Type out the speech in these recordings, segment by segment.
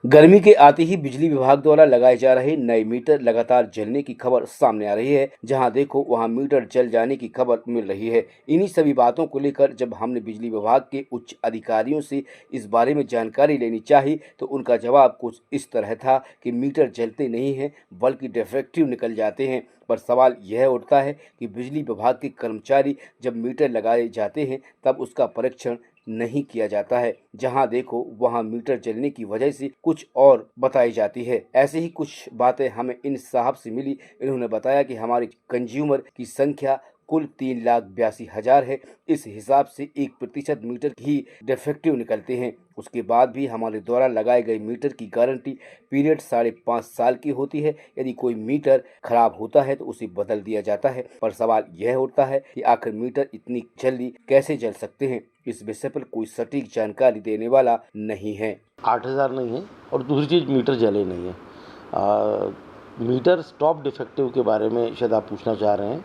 गर्मी के आते ही बिजली विभाग द्वारा लगाए जा रहे नए मीटर लगातार जलने की खबर सामने आ रही है। जहां देखो वहां मीटर जल जाने की खबर मिल रही है। इन्हीं सभी बातों को लेकर जब हमने बिजली विभाग के उच्च अधिकारियों से इस बारे में जानकारी लेनी चाही तो उनका जवाब कुछ इस तरह था कि मीटर जलते नहीं हैं बल्कि डिफेक्टिव निकल जाते हैं। पर सवाल यह उठता है कि बिजली विभाग के कर्मचारी जब मीटर लगाए जाते हैं तब उसका परीक्षण नहीं किया जाता है। जहां देखो वहां मीटर जलने की वजह से कुछ और बताई जाती है। ऐसे ही कुछ बातें हमें इन साहब से मिली। इन्होंने बताया कि हमारे कंज्यूमर की संख्या कुल 3,82,000 है। इस हिसाब से 1% मीटर ही डिफेक्टिव निकलते हैं। उसके बाद भी हमारे द्वारा लगाए गए मीटर की गारंटी पीरियड 5.5 साल की होती है। यदि कोई मीटर खराब होता है तो उसे बदल दिया जाता है। पर सवाल यह उठता है कि आखिर मीटर इतनी जल्दी कैसे जल सकते हैं। इस विषय पर कोई सटीक जानकारी देने वाला नहीं है। 8,000 नहीं है और दूसरी चीज़ मीटर जले नहीं है। मीटर स्टॉप डिफेक्टिव के बारे में शायद आप पूछना चाह रहे हैं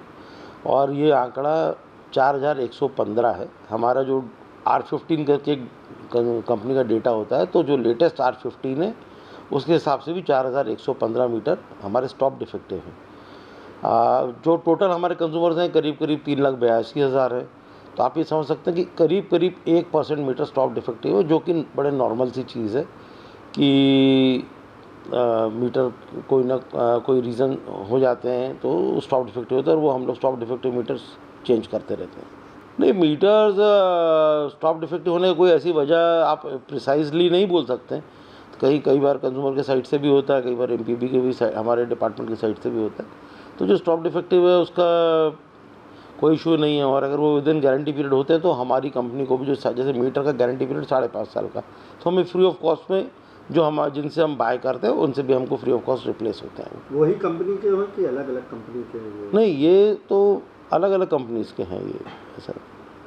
और ये आंकड़ा 4,115 है। हमारा जो R15 करके कंपनी का डेटा होता है तो जो लेटेस्ट R15 है उसके हिसाब से भी 4,115 मीटर हमारे स्टॉप डिफेक्टिव हैं। जो टोटल हमारे कंज्यूमर्स हैं करीब 3,82,000 है। तो आप ये समझ सकते हैं कि करीब 1% मीटर स्टॉप डिफेक्टिव है, जो कि बड़े नॉर्मल सी चीज़ है कि मीटर कोई रीज़न हो जाते हैं तो स्टॉप डिफेक्टिव होता है और वो हम लोग स्टॉप डिफेक्टिव मीटर्स चेंज करते रहते हैं। नहीं, मीटर्स स्टॉप डिफेक्टिव होने की कोई ऐसी वजह आप प्रिसाइजली नहीं बोल सकते हैं। कई बार कंज्यूमर के साइड से भी होता है, कई बार MPB के भी हमारे डिपार्टमेंट की साइड से भी होता है। तो जो स्टॉप डिफेक्टिव है उसका कोई इशू नहीं है और अगर वो विदिन गारंटी पीरियड होते हैं तो हमारी कंपनी को भी जो जैसे मीटर का गारंटी पीरियड 5.5 साल का, तो हमें फ्री ऑफ कॉस्ट में जो हम जिनसे हम बाय करते हैं उनसे भी हमको फ्री ऑफ कॉस्ट रिप्लेस होते हैं। वही कंपनी के हो कि अलग अलग कंपनी के? नहीं, ये तो अलग अलग कंपनीज़ के हैं ये सर।